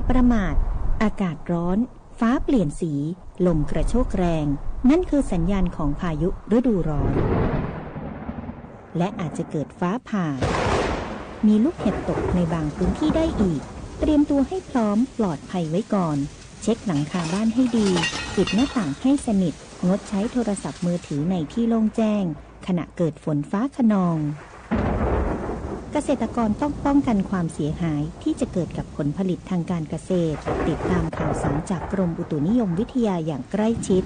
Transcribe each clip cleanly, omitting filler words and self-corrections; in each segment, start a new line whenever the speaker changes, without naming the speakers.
ประมาทอากาศร้อนฟ้าเปลี่ยนสีลมกระโชกแรงนั่นคือสัญญาณของพายุฤดูร้อนและอาจจะเกิดฟ้าผ่ามีลูกเห็บตกในบางพื้นที่ได้อีกเตรียมตัวให้พร้อมปลอดภัยไว้ก่อนเช็คหลังคาบ้านให้ดีปิดหน้าต่างให้สนิทงดใช้โทรศัพท์มือถือในที่โล่งแจ้งขณะเกิดฝนฟ้าคะนองเกษตรกรต้องป้องกันความเสียหายที่จะเกิดกับผลผลิตทางการเกษตรติดตามข่าวสารจากกรมอุตุนิยมวิทยาอย่างใกล้ชิด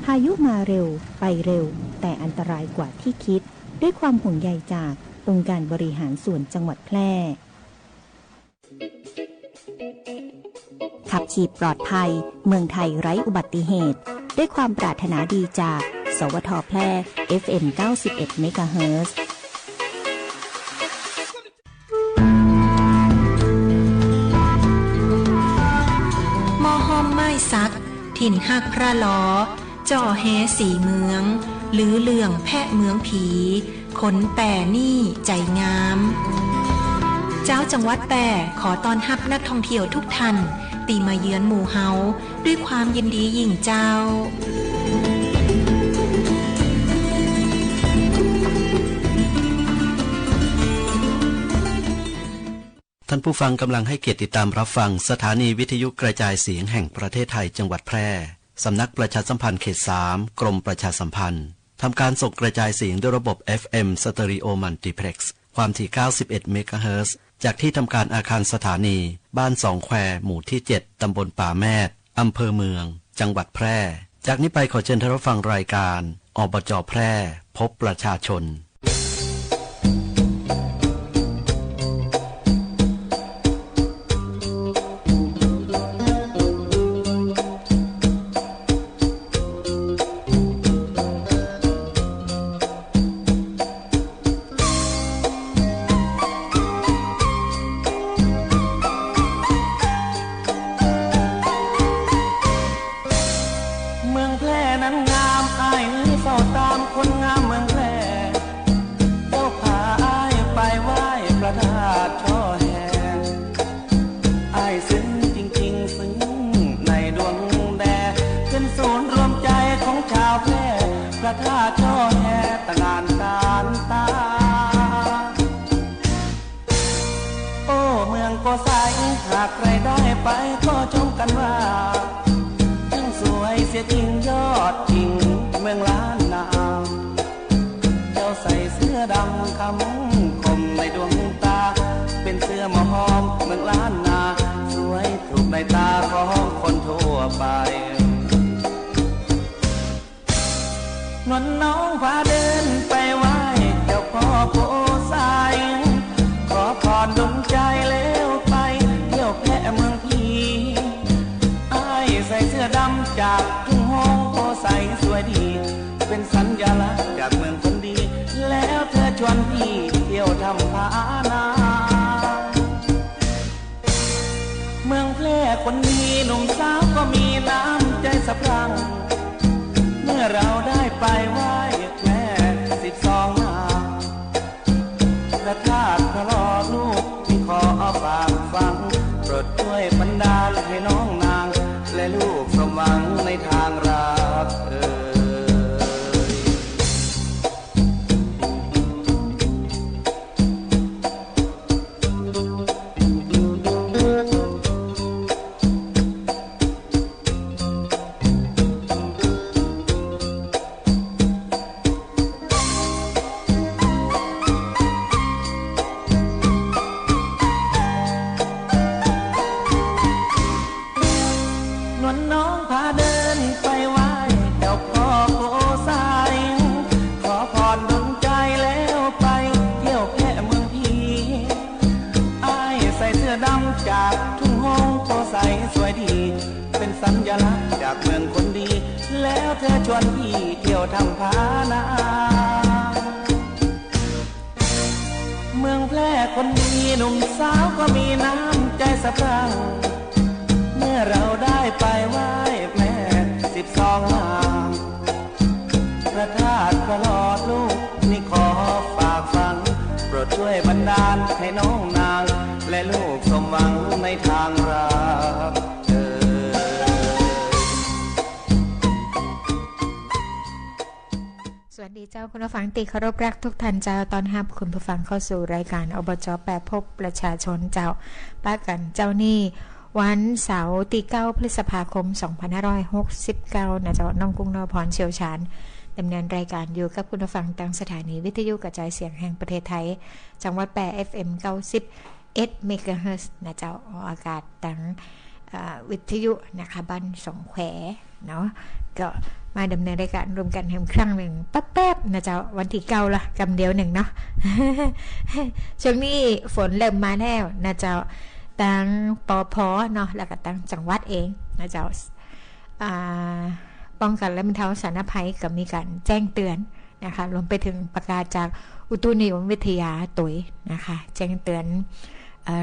พายุมาเร็วไปเร็วแต่อันตรายกว่าที่คิดด้วยความห่วงใยจากองค์การบริหารส่วนจังหวัดแพร่ขับขี่ปลอดภัยเมืองไทยไร้อุบัติเหตุด้วยความปรารถนาดีจากสวท.แพร่ FM 91 เมกะเฮิรตซ์
มอห้อมไม้ซักถิ่นหักพระล้อจ่อแฮสีเมืองหรือเรื่องแพะเมืองผีขนแป่นี่ใจงามเจ้าจังหวัดแป่ขอต้อนรับนักท่องเที่ยวทุกท่านตีมาเยือนหมู่เฮาด้วยความยินดียิ่งเจ้า
ท่านผู้ฟังกำลังให้เกียรติติดตามรับฟังสถานีวิทยุกระจายเสียงแห่งประเทศไทยจังหวัดแพร่สำนักประชาสัมพันธ์เขต 3 กรมประชาสัมพันธ์ทำการส่งกระจายเสียงด้วยระบบ FM Stereo Multiplex ความถี่ 91 เมกะเฮิรตซ์ จากที่ทำการอาคารสถานีบ้านสองแควหมู่ที่ 7 ตำบลป่าแมดอำเภอเมืองจังหวัดแพร่จากนี้ไปขอเชิญท่านรับฟังรายการอบจ.แพร่พบประชาชน
จากทุ่งโฮงโพใสสวยดีเป็นสัญลักษณ์จากเมืองคนดีแล้วเธอชวนพี่เที่ยวทำผานาเมืองแพร่คนดีหนุ่มสาวก็มีน้ำใจสะพรั่งเมื่อเราได้ไปไหว้แม่12 นางพระธาตุพระหล่อลูกที่ขอฝากฟังโปรดช่วยบันดาลให้น้องนางและลูกสมหวังในทางรักสัญลักษณ์จากเมืองคนดีแล้วเธอชวนพี่เที่ยวทำผานาเมืองแพร่คนดีหนุ่มสาวก็มีน้ำใจสะพรั่งเมื่อเราได้ไปไหว้แม่12 นางพระธาตุพระหล่อลูกนี่ขอฝากฟังโปรดช่วยบันดาลให้น้องนางและลูกสมหวังในทางรัก
ดีเจ้าคุณผู้ฟังติเคารพรักทุกท่านเจ้าตอนรับคุณผู้ฟังเข้าสู่รายการอบจ.แปรพบประชาชนเจ้าป้ากันเจ้านี่วันเสาร์ที่9 พฤษภาคม 2569นะเจ้าน้องกุ้งนพรเชี่ยวชาญดำเนินรายการอยู่กับคุณผู้ฟังทางสถานีวิทยุกระจายเสียงแห่งประเทศไทยจังหวัดแปร FM 91 เมกะเฮิรตซ์นะเจ้าออกอากาศทางวิทยุนะคะบ้านสองแขวเนาะก็มาดำเนินรายการรวมกันแห่งครั้งหนึ่งแป๊บๆนะเจ้าวันที่9ละกำเดียวหนึ่งเนาะ ช่วงนี้ฝนเริ่มมาแล้วนะเจ้าตั้งปพเนาะแล้วก็ตั้งจังหวัดเองนะเจ้าป้องกันและบรรเทาสาธารณภัยก็มีการแจ้งเตือนนะคะรวมไปถึงประกาศจากอุตุนิยมวิทยาตุ๋ยนะคะแจ้งเตือน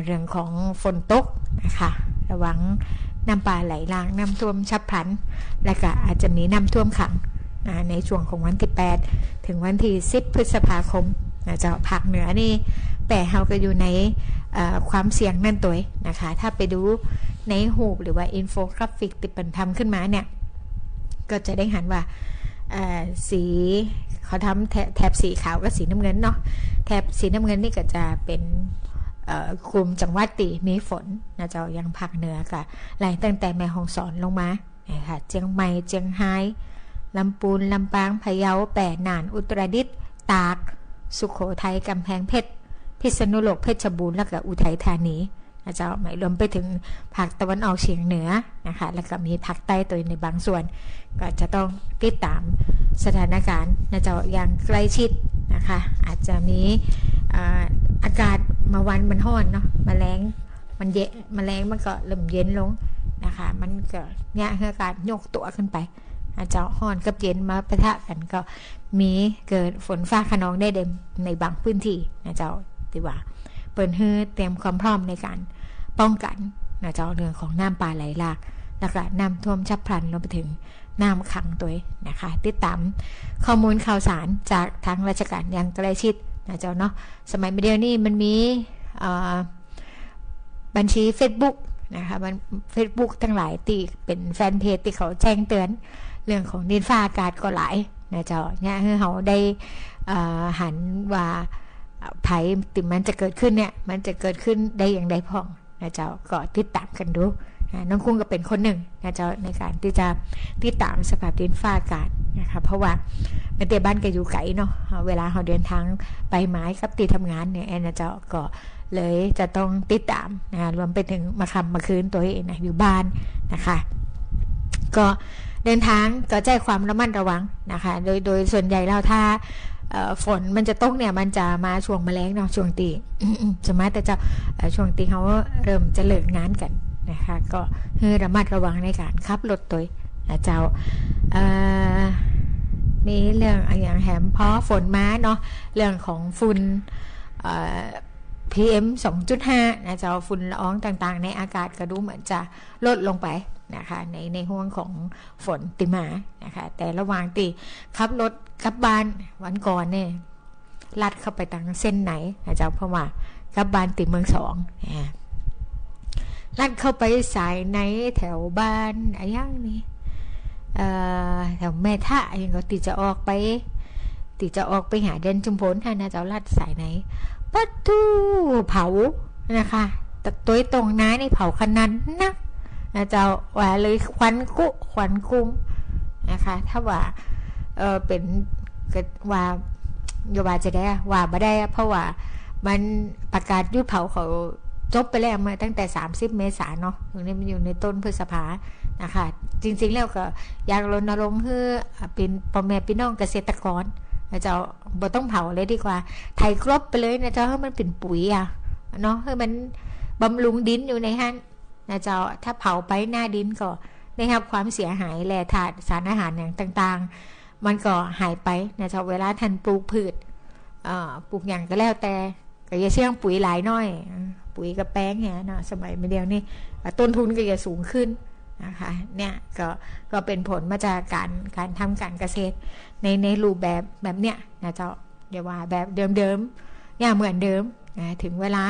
เรื่องของฝนตกนะคะระวังน้ำป่าไหลหลากน้ำท่วมฉับพลันและก็อาจจะมีน้ำท่วมขังในช่วงของวันที่8ถึงวันที่10 พฤษภาคมนะเจ้าภาคเหนือนี่แปะเฮาก็อยู่ในความเสี่ยงนั่นตัวนะคะถ้าไปดูในรูปหรือว่าอินโฟกราฟิกที่เป็นทำขึ้นมาเนี่ยก็จะได้เห็นว่าสีเขาทำแถบสีขาวกับสีน้ำเงินเนาะแถบสีน้ำเงินนี่ก็จะเป็นคุมจังหวัดตีมีฝนนะเจ้ายังภาคเหนือค่ะไล่ตั้งแต่แม่ฮ่องสอนลงมานะคะเชียงใหม่เชียงรายลำพูนลำปางพะเยาแปะน่านอุตรดิตถ์ตากสุโขทัยกำแพงเพชรพิษณุโลกเพชรบูรณ์แล้วก็อุทัยธานีนะเจ้าหมายรวมไปถึงภาคตะวันออกเฉียงเหนือนะคะแล้วก็มีภาคใต้ตัวในบางส่วนก็จะต้องติดตามสถานการณ์นะเจ้าอย่างใกล้ชิดนะคะอาจจะมีอากาศมาวันมันร้อนเนาะแมลงมันเย็นแมลงมันก็เริ่มเย็นลงนะคะมันก็เนี่ยอากาศยกตัวขึ้นไปอาจจะร้อนกับเย็นมาปะทะกันก็มีเกิดฝนฟ้าคะนองได้ในบางพื้นที่นะเจ้าที่ว่าเปิดให้เตรียมความพร้อมในการป้องกันนะเจ้าเรื่องของน้ำป่าไหลหลากแล้วก็น้ำท่วมฉับพลันรวมไปถึงน้ำขังตัวนะคะติดตามข้อมูลข่าวสารจากทางราชการอย่างใกล้ชิดนะเจ้าเนาะสมัยเดียวนี้มันมีบัญชี Facebook นะคะมัน Facebook ทั้งหลายที่เป็นแฟนเพจที่เขาแจ้งเตือนเรื่องของดินฟ้าอากาศก็หลายนะเจ้าเนี่ยคือเขาได้หันว่าภัยติมันจะเกิดขึ้นเนี่ยมันจะเกิดขึ้นได้อย่างใดพ้องนะเจ้าก็ติดตามกันดูน้องคุ้งก็เป็นคนหนึ่งนะเจ้าในการที่จะติดตามสภาพดินฟ้าอากาศนะคะเพราะว่าเมื่อบ้านก็อยู่ไกลเนาะเวลาเราเดินทางไปหมายกับที่ทำงานเนี่ยนะเจ้าก็เลยจะต้องติดตามนะรวมไปถึงมาค่ำมาคืนตัวเองนะอยู่บ้านนะคะก็เดินทางก็ใจความระมัดระวังนะคะโดยส่วนใหญ่แล้วถ้าฝนมันจะตกเนี่ยมันจะมาช่วงแมลงเนาะช่วงตีสมัยแต่เจ้าช่วงตีเขาเริ่มจะเลิกงานกันนะคะก็ให้ระมัดระวังในการขับรถตัวนะเจ้ามีเรื่องอย่างแหมเพราะฝนมาเนาะเรื่องของฝุ่นPM 2.5 นะเจ้าฝุ่นละอองต่างๆในอากาศก็ดูเหมือนจะลดลงไปนะคะในห่วงของฝนติมานะคะแต่ระหว่างตีขับรถกลับบ้านวันก่อนเนี่ยลัดเข้าไปทางเส้นไหนนะเจ้าเพราะว่ากลับบ้านติเมือง2ลัดเข้าไปสายไหนแถวบ้านอะไรอย่างนี้แถวแม่ท่าอย่างก็ติจะออกไปหาเด่นชุมพลนะเจ้าลัดสายไหนปัดทูเผานะคะแต่ตัวตรงน้านี่เผาขนาดนักนะเจ้าว่าเลยควันคุ้มนะคะถ้าว่าเป็นว่าโยบายจะได้ว่าไม่ได้เพราะว่ามันประกาศยุดเผาเขาจบไปแล้วมาตั้งแต่30 เมษายนเนาะตรงนี้มันอยู่ในต้นพฤษภานะคะจริงๆแล้วก็อยากรณรงค์ให้เป็นพ่อแม่พี่น้องเกษตรกรนะเจ้าบ่ต้องเผาเลยดีกว่าไถกรบไปเลยนะเจ้าให้มันเป็นปุ๋ยเนาะให้มันบำรุงดินอยู่ในหั่นนะเจ้าถ้าเผาไปหน้าดินก็ได้รับความเสียหายแร่ธาตุสารอาหารอย่างต่างๆมันก็หายไปนะเจ้าเวลาท่านปลูกพืชปลูกอย่างก็แล้วแต่ก็อย่าเสี่ยงปุ๋ยหลายน้อยปุ๋ยกับแป้งเนี่ยเนาะสมัยเดียวนี่ต้นทุนก็จะสูงขึ้นนะคะเนี่ยก็เป็นผลมาจากการทำการเกษตรในรูปแบบเนี้ยนะเจ้าเดี๋ยวว่าแบบเดิมๆเนี่ยเหมือนเดิมนะถึงเวลา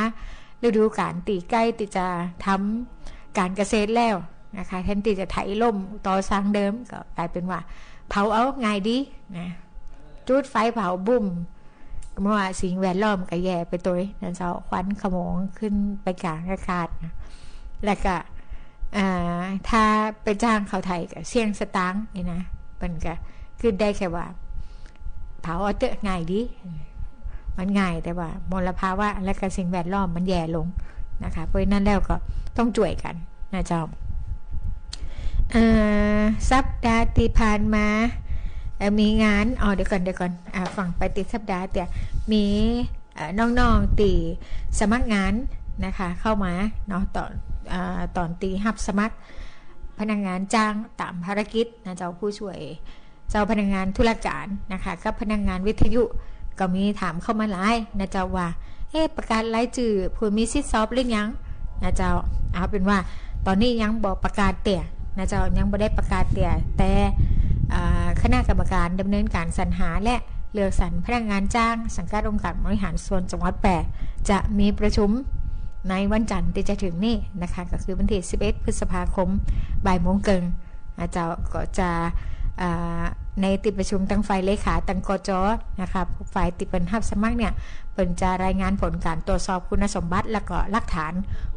ฤดูกาลตีใกล้ตีจะทำการเกษตรแล้วนะคะแทนที่จะไถล่มต่อสร้างเดิมก็กลายเป็นว่าเผาเอาง่ายดีนะ จุดไฟเผาบุ่มเมื่อว่าสิ่งแวดล้อมก็แย่ไปตัวนั่นเจ้าควันขโมงขึ้นไปกลางอากาศนะแล้วก็ถ้าไปจ้างเขาไทยก็เสี่ยงสตางค์นี่นะมันก็ขึ้นได้แค่ว่าเผาเอาเตอะง่ายดีมันง่ายแต่ว่ามลภาวะและก็สิ่งแวดล้อมมันแย่ลงนะคะเพราะนั้นแล้วก็ต้องช่วยกันนะเจ้าสัปดาห์ที่ผ่านมามีงานเดี๋ยวก่อนฝั่งไปติดสัปดาห์แต่มีน้องๆตีสมัครงานนะคะเข้ามาเนาะตอนตีหับสมัครพนักงานจ้างตามภารกิจนะเจ้าผู้ช่วยเจ้าพนักงานธุรการนะคะกับพนักงานวิทยุก็มีถามเข้ามาหลายนะเจ้าว่าประกาศรายชื่อผู้มีสิทธิ์สอบหรือยังนะเจ้าเอาเป็นว่าตอนนี้ยังบอกประกาศแต่นะเจ้ายังไม่ได้ประกาศแต่คณะกรรมการดำเนินการสรรหาและเลือกสรรพนักงานจ้างสังกัดองค์การบริหารส่วนจังหวัด8จะมีประชุมในวันจันทร์ที่จะถึงนี้นะคะก็คือวันที่11 พฤษภาคมบ่ายโมงเกินเจ้าก็จะในติดประชุมตั้งฝ่ายเลขาตั้งกจนะคะฝ่ายติดเป็นหับสมัครเนี่ยเป็นจะรายงานผลการตรวจสอบคุณสมบัติและก็หลักฐาน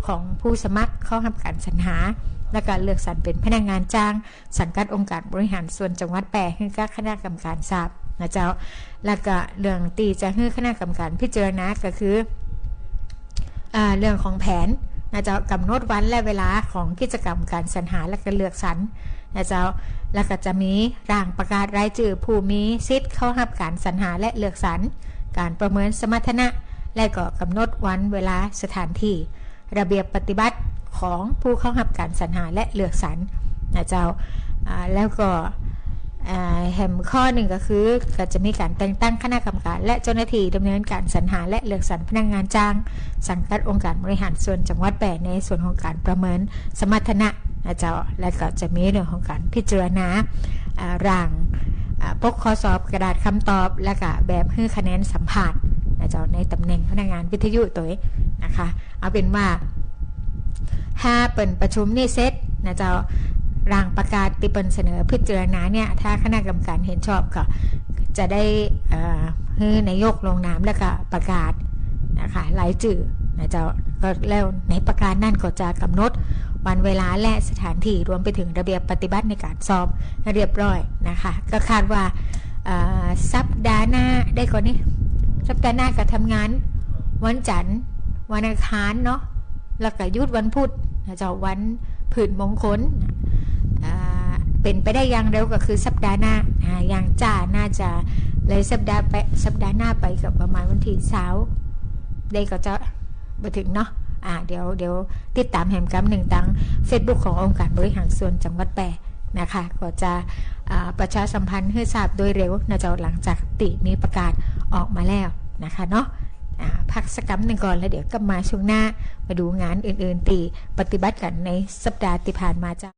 ของผู้สมัครเข้ารับการสรรหาและก็เลือกสรรเป็นพนักงานจ้างสังกัดองค์การบริหารส่วนจังหวัดให้กับคณะกรรมการทราบนะเจ้าแล้วก็เรื่องตีจะให้คณะกรรมการพิจารณาก็คือเรื่องของแผนนะเจ้ากำหนดวันและเวลาของกิจกรรมการสรรหาและก็เลือกสรรนะเจ้าแล้วก็จะมีร่างประกาศรายชื่อผู้มีสิทธิ์เข้ารับการสรรหาและเลือกสรรการประเมินสมรรถนะและก็กำหนดวันเวลาสถานที่ระเบียบปฏิบัติของผู้เข้ารับการสรรหาและเลือกสรรนะเจ้าแล้วก็แห่งข้อหนึ่งก็คือก็จะมีการแต่งตั้งคณะกรรมการและเจ้าหน้าที่ดำเนินการสรรหาและเลือกสรรพนักงานจ้างสังกัดองค์การบริหารส่วนจังหวัด8ในส่วนของการประเมินสมรรถนะนะเจ้าและก็จะมีเรื่องของการพิจารณาร่างปกข้อสอบกระดาษคำตอบและก็แบบให้คะแนนสัมภาษณ์นะเจ้าในตำแหน่งพนักงานวิทยุตัวนะคะเอาเป็นว่าถ้าเปิดประชุมนี่เสร็จนะเจ้าร่างประกาศที่เป็นเสนอพิจารณาเนี่ยถ้าคณะกรรมการเห็นชอบก็จะได้ให้นายกลงนามแล้วก็ประกาศนะคะรายชื่อนะเจ้าก็แล้วในประกาศนั่นก็จะกำหนดวันเวลาและสถานที่รวมไปถึงระเบียบปฏิบัติในการสอบเรียบร้อยนะคะก็คาดว่าสัปดาห์หน้าได้ก่อนนี้สัปดาห์หน้าก็ทำงานวันจันทร์วันอังคารเนาะแล้วก็หยุดวันพุธนะเจ้าวันผืนมงคลเป็นไปได้อย่างเร็วก็คือสัปดาห์หน้าอย่างจ้าน่าจะเลยสัปดาห์หน้าไปกับประมาณวันที่20ได้ก็จะมาถึงเนาะเดี๋ยวติดตามแหมกำหนึ่งตั้ง Facebook ขององค์การบริหารส่วนจังหวัด8นะคะก็จะประชาสัมพันธ์ให้ทราบโดยเร็วนะเจ้าหลังจากติมีประกาศออกมาแล้วนะคะเนาะพักสักคำหนึ่งก่อนแล้วเดี๋ยวกลับมาช่วงหน้ามาดูงานอื่นๆตีปฏิบัติกันในสัปดาห์ที่ผ่านมาจ้า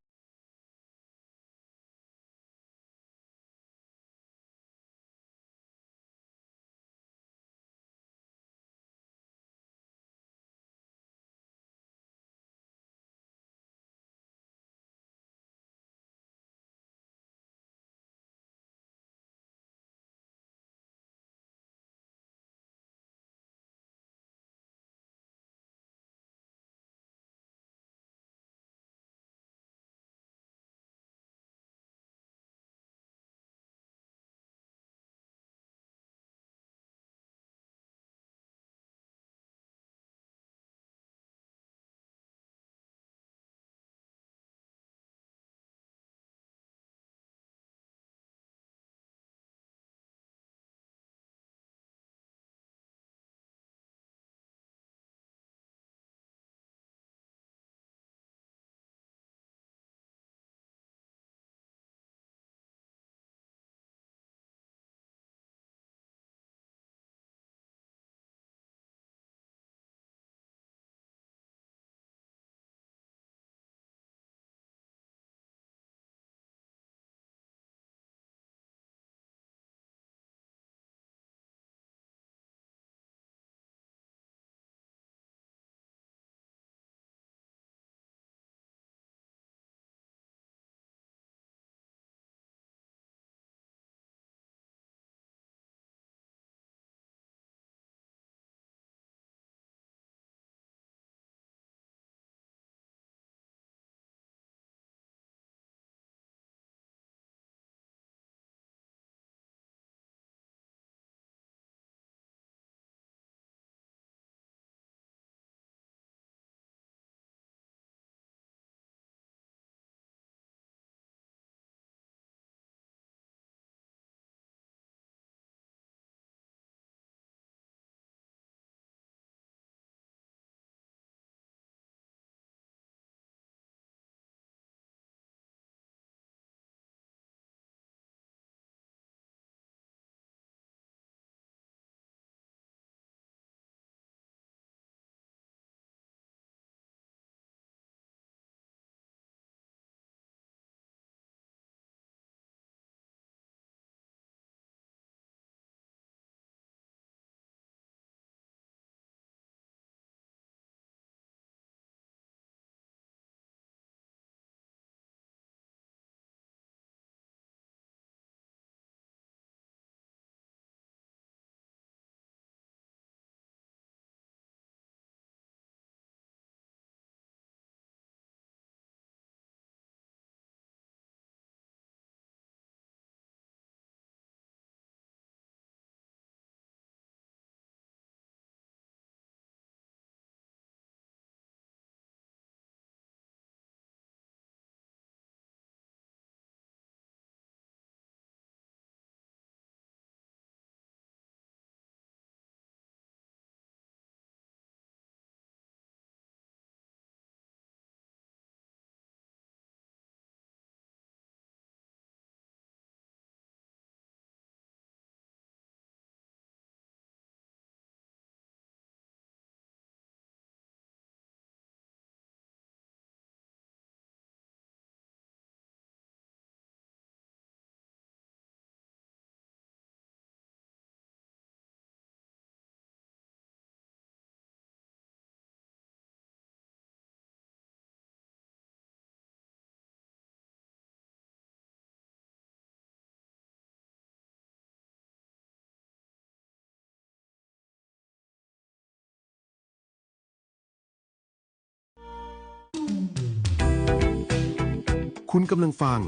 คุณกำลังฟัง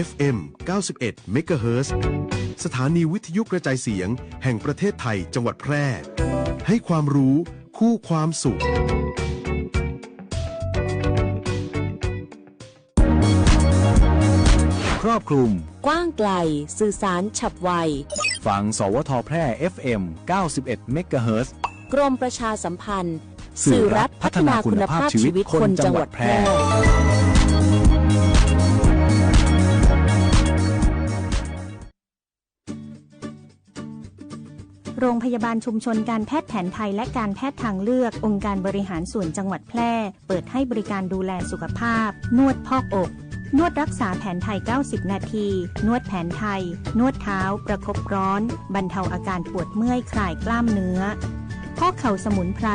FM 91 MHz สถานีวิทยุกระจายเสียงแห่งประเทศไทยจังหวัดแพร่ให้ความรู้คู่ความสุข
ครอบคลุม
กว้างไกลสื่อสารฉับไว
ฟังสวทแพร่ FM 91 MHz
กรมประชาสัมพันธ์สื่อรัฐพัฒนาคุณภาพชีวิตคนจังหวัดแพร่
โรงพยาบาลชุมชนการแพทย์แผนไทยและการแพทย์ทางเลือกองค์การบริหารส่วนจังหวัดแพร่เปิดให้บริการดูแลสุขภาพนวดพอกอกนวดรักษาแผนไทย90นาทีนวดแผนไทยนวดเท้าประคบร้อนบรรเทาอาการปวดเมื่อยคลายกล้ามเนื้อข้อเข่าสมุนไพร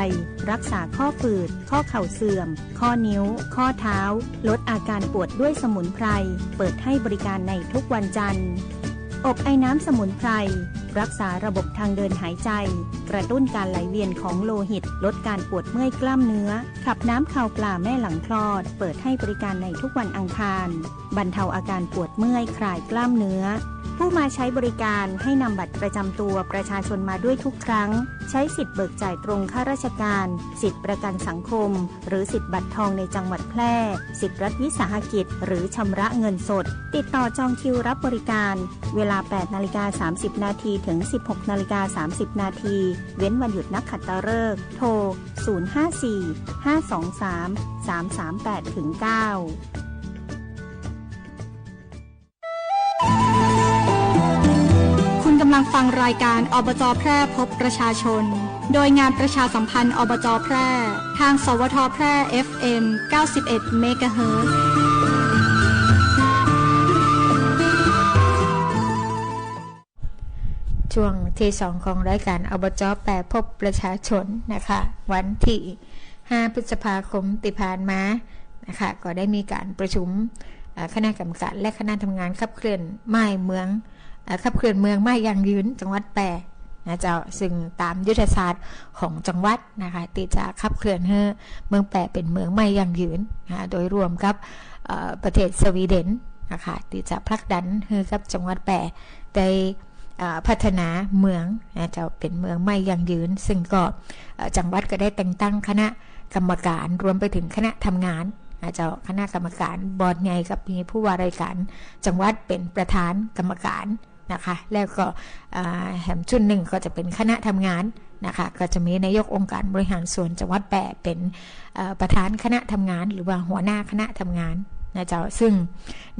รักษาข้อฝืดข้อเข่าเสื่อมข้อนิ้วข้อเท้าลดอาการปวดด้วยสมุนไพรเปิดให้บริการในทุกวันจันทร์อบไอน้ำสมุนไพรรักษาระบบทางเดินหายใจกระตุ้นการไหลเวียนของโลหิตลดการปวดเมื่อยกล้ามเนื้อขับน้ำข่าวปลาแม่หลังคลอดเปิดให้บริการในทุกวันอังคารบรรเทาอาการปวดเมื่อยคลายกล้ามเนื้อผู้มาใช้บริการให้นำบัตรประจำตัวประชาชนมาด้วยทุกครั้งใช้สิทธิ์เบิกจ่ายตรงข้าราชการสิทธิ์ประกันสังคมหรือสิทธิ์บัตรทองในจังหวัดแพร่สิทธิ์รัฐวิสาหกิจหรือชำระเงินสดติดต่อจองคิวรับบริการเวลา 8:30 นาทีถึง 16:30 นาทีเว้นวันหยุดนักขัตฤกษ์โทร 054-523-338-9
คุณกำลังฟังรายการอบจ.แพร่พบประชาชนโดยงานประชาสัมพันธ์อบจ.แพร่ทางสวทแพร่ FM 91 MHz
ช่วงที่2ของรายการอบจ.แพร่พบประชาชนนะคะวันที่5พฤษภาคมที่ผ่านมานะคะก็ได้มีการประชุมคณะกรรมการและคณะทำงานขับเคลื่อนไม้เมืองขับเคลื่อนเมืองไม้ยั่งยืนจังหวัดแพร่นะเจ้าซึ่งตามยุทธศาสตร์ของจังหวัดนะคะที่จะขับเคลื่อนให้เมืองแพร่เป็นเมืองไม้ยั่งยืนนะโดยรวมกับประเทศสวีเดนนะคะที่จะผลักดันให้กับจังหวัดแพร่ได้พัฒนาเมืองนะเจ้าเป็นเมืองไม้ยั่งยืนซึ่งก็จังหวัดก็ได้แต่งตั้งคณะกรรมการรวมไปถึงคณะทำงานเจ้าคณะกรรมการบอร์ดใหญ่กับมีผู้ว่าราชการจังหวัดเป็นประธานกรรมการนะคะแล้วก็แหมชุดหนึ่งก็จะเป็นคณะทำงานนะคะก็จะมีนายกองค์การบริหารส่วนจังหวัดแพร่เป็นประธานคณะทำงานหรือว่าหัวหน้าคณะทำงานนะเจ้าซึ่ง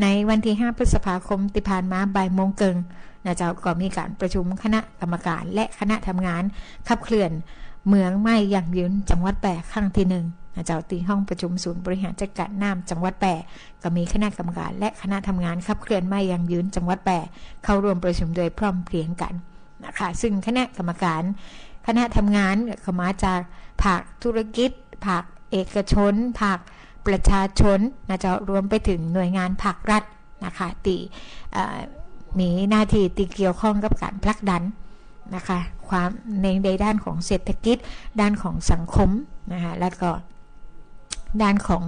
ในวันที่5พฤษภาคมที่ผ่านมาบ่ายโมงครึ่งนะเจ้าก็มีการประชุมคณะกรรมการและคณะทำงานขับเคลื่อนเมืองไม้ยั่งยืนจังหวัดแพร่ครั้งที่1เจ้าที่ห้องประชุมศูนย์บริหารจัดการน้ำจังหวัดแพร่ก็มีคณะกรรมการและคณะทำงานขับเคลื่อนไม้ยั่งยืนจังหวัดแพร่เข้าร่วมประชุมโดยพร้อมเพรียงกันนะคะซึ่งคณะกรรมการคณะทำงานก็มาจากภาคธุรกิจภาคเอกชนภาคประชาชนนะเจ้ารวมไปถึงหน่วยงานภาครัฐนะคะที่มีหน้าที่ที่เกี่ยวข้องกับการผลักดันนะคะความในด้านของเศรษฐกิจด้านของสังคมนะคะและก็ด้านของ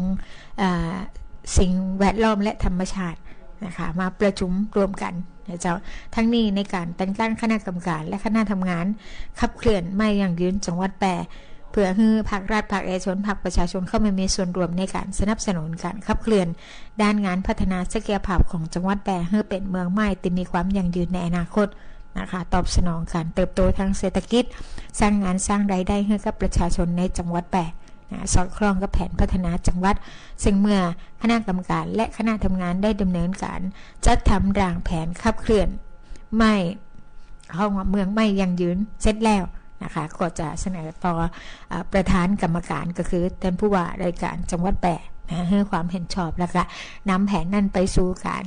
สิ่งแวดล้อมและธรรมชาตินะคะมาประชุมรวมกันนะเจ้าทั้งนี้ในการแต่งตั้งคณะกรรมการและคณะทำงานขับเคลื่อนไม้ยั่งยืนจังหวัดแพร่เพื่อให้ภาครัฐภาคเอกชนภาคประชาชนเข้ามามีส่วนร่วมในการสนับสนุนการขับเคลื่อนด้านงานพัฒนาศักยภาพของจังหวัดแพร่ให้เป็นเมืองไม้ที่มีความยั่งยืนในอนาคตนะคะตอบสนองการเติบโตทางเศรษฐกิจสร้างงานสร้างรายได้ให้กับประชาชนในจังหวัดแพร่สอดคล้องกับแผนพัฒนาจังหวัดซึ่งเมื่อคณะกรรมการและคณะทำงานได้ดำเนินการจัดทำร่างแผนขับเคลื่อนไม้ห้องเมืองไม้ยั่งยืนเสร็จแล้วนะคะก็จะเสนอต่อประธานกรรมการก็คือท่านผู้ว่าราชการจังหวัดแพร่ให้ความเห็นชอบแล้วก็นำแผนนั้นไปสู่การ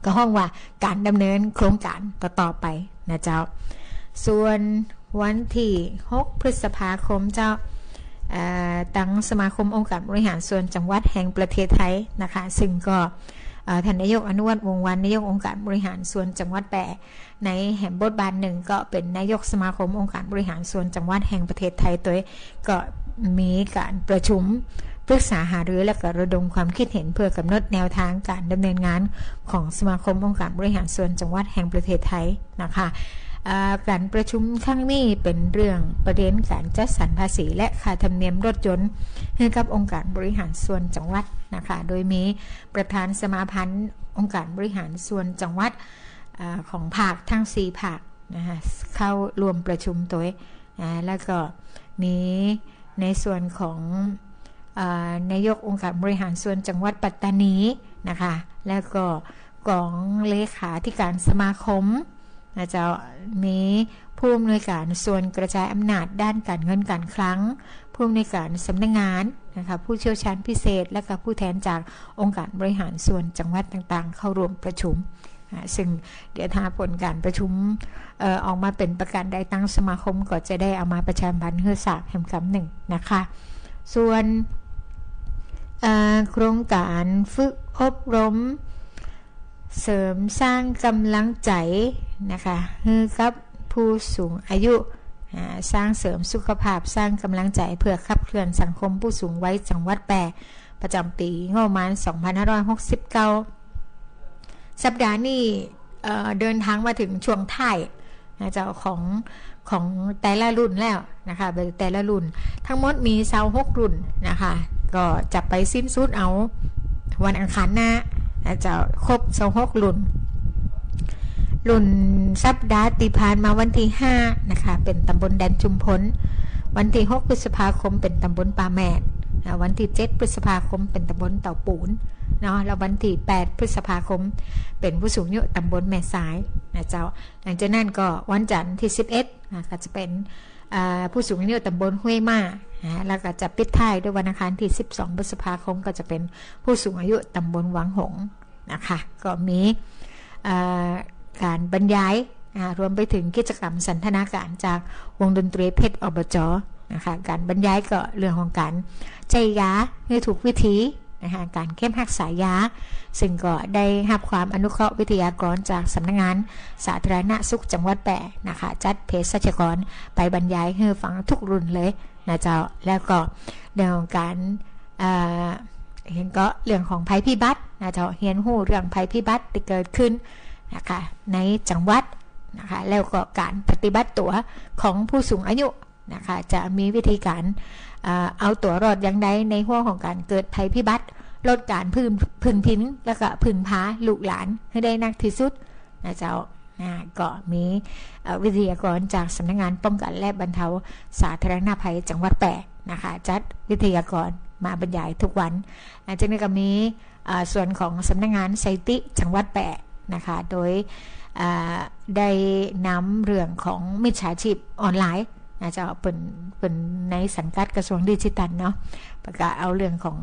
ก็ห้องว่าการดำเนินโครงการต่อไปนะเจ้าส่วนวันที่6พฤษภาคมเจ้าตั้งสมาคมองค์การบริหารส่วนจังหวัดแห่งประเทศไทยนะคะซึ่งก็ท่านนายกอนุวัฒน์วงศ์วรรณนายกองค์การบริหารส่วนจังหวัดแพร่ในแห่งบทบาทหนึ่งก็เป็นนายกสมาคมองค์การบริหารส่วนจังหวัดแห่งประเทศไทยตัวก็มีการประชุมพ รึกษาหารือและก็ระดมความคิดเห็นเพื่อกำหนดแนวทางการดำเนินงานของสมาคมองค์การบริหารส่วนจังหวัดแห่งประเทศไทยนะคะการประชุมครั้งนี้เป็นเรื่องประเด็นการจัดสรรภาษีและค่าธรรมเนียมรถยนต์ให้กับองค์การบริหารส่วนจังหวัดนะคะโดยมีประธานสมาพันธ์องค์การบริหารส่วนจังหวัดของภาคทั้ง4ภาคนะคะเข้ารวมประชุมตัวแล้วก็มีในส่วนของนายกองค์การบริหารส่วนจังหวัดปัตตานีนะคะแล้วก็กองเลขาธิการสมาคมจะมีผู้อำนวยการส่วนกระจายอำนาจด้านการเงินการคลังผู้อำนวยการสำนักงานนะคะผู้เชี่ยวชาญพิเศษและก็ผู้แทนจากองค์การบริหารส่วนจังหวัดต่างๆเข้าร่วมประชุมซึ่งเดี๋ยวถ้าผลการประชุมออกมาเป็นประการใดตั้งสมาคมก็จะได้เอามาประชาสัมพันธ์เพื่อสากแห่งคำหนึ่งนะคะส่วนโครงการฝึกอบรมเสริมสร้างกำลังใจนะคะให้กับผู้สูงอายุสร้างเสริมสุขภาพสร้างกำลังใจเพื่อขับเคลื่อนสังคมผู้สูงวัยจังหวัดแปรประจำปีงบประมาณ 2569 สัปดาห์นี้เดินทางมาถึงช่วงท้ายนะเจ้าของแต่ละรุ่นแล้วนะคะแต่ละรุ่นทั้งหมดมี26รุ่นนะคะก็จะไปสิ้นสุดเอาวันอังคารหน้าจะครบ26รุ่นสัปดาห์ที่ผ่านมาวันที่5นะคะเป็นตำบลแดนชุมพลวันที่6พฤษภาคมเป็นตำบลป่าแมดวันที่7พฤษภาคมเป็นตำบลเต่าปูนเนาะแล้ววันที่8พฤษภาคมเป็นผู้สูงอายุตำบลแม่สายนะเจ้าหลังจากนั้นก็วันจันทร์ที่11ก็จะเป็นผู้สูงอายุตำบลห้วยม่าแล้วก็จะปิดท้ายด้วยวันอังคารที่12พฤษภาคมก็จะเป็นผู้สูงอายุตำบลวังหงส์นะคะก็มีการบรรยายรวมไปถึงกิจกรรมสันทนาการจากวงดนตรีเพชรอบจ.นะคะการบรรยายก็เรื่องของการใจยาให้ถูกวิธีนะคะการเข้มหักษายาซึ่งก็ได้รับความอนุเคราะห์วิทยากรจากสำนักงานสาธารณสุขจังหวัดแปรนะคะจัดเภสัชกรไปบรรยายให้ฟังทุกรุ่นเลยนะเจ้าแล้วก็เรื่องของการเห็นก็เรื่องของภัยพิบัตินะเจ้าเรียนรู้เรื่องภัยพิบัติที่เกิดขึ้นนะคะในจังหวัดนะคะแล้วก็การปฏิบัติตัวของผู้สูงอายุนะคะจะมีวิธีการเอาตัวรอดอย่างใดในห่วงของการเกิดภัยพิบัติลดการพึ่งพิงแล้วก็พึ่งพาลูกหลานให้ได้นักที่สุดนะเจ้าก็มีวิทยากรจากสำนักงานป้องกันและบรรเทาสาธารณภัยจังหวัดแปรนะคะจัดวิทยากรมาบรรยายทุกวันจากนี้ก็มีส่วนของสำนักงานไซติจังหวัดแปรนะคะโดยได้นำเรื่องของมิจฉาชีพออนไลน์จะเป็นในสังกัดกระทรวงดิจิทัลเนาะประกาศเอาเรื่องของ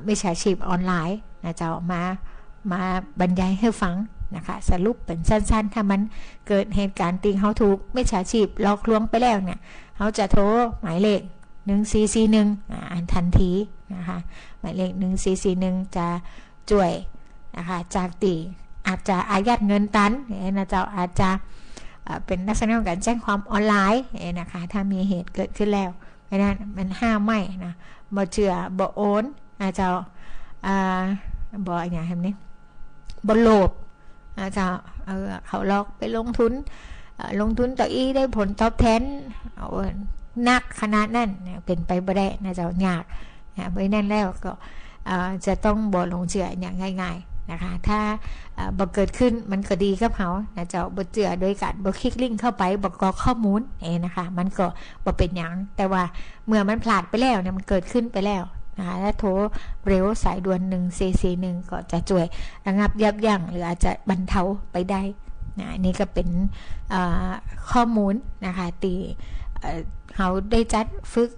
มิจฉาชีพออนไลน์จะมาบรรยายให้ฟังนะคะสรุปเป็นสั้นๆถ้ามันเกิดเหตุการณ์ตีเขาถูกมิจฉาชีพหลอกลวงไปแล้วเนี่ยเขาจะโทรหมายเลข1441ทันทีนะคะหมายเลข1441จะช่วยนะคะจากตีอาจจะอายัดเงินตันนะเจ้าอาจจะเป็นลักษณะของการแจ้งความออนไลน์นะคะถ้ามีเหตุเกิดขึ้นแล้วเพราะนั้นมันห้ามไม่นะบ่เชื่อบ่โอนนะเจ้าบ่อย่างนี้บ่โลภนะเจ้าเขาหลอกไปลงทุนต่ออีได้ผลตอบแทนนักขนาดนั้นเป็นไปบ่ได้นะเจ้ายากเพราะนั้นแล้วก็จะต้องบ่ลงเชื่ออย่างง่ายๆนะคะถ้าบ่เกิดขึ้นมันก็ดีกับเขานะเจ้าบ่เชื่อโดยการบ่คลิกลิงก์เข้าไปบ่กรอกข้อมูลนะคะมันก็บ่เป็นหยังแต่ว่าเมื่อมันพลาดไปแล้วเนี่ยมันเกิดขึ้นไปแล้วนะคะถ้าโทรเร็วสายด่วน1441ก็จะช่วยระงับยับยั้งหรืออาจจะบรรเทาไปได้นะนี่ก็เป็นข้อมูลนะคะที่เขาได้จัดฝึก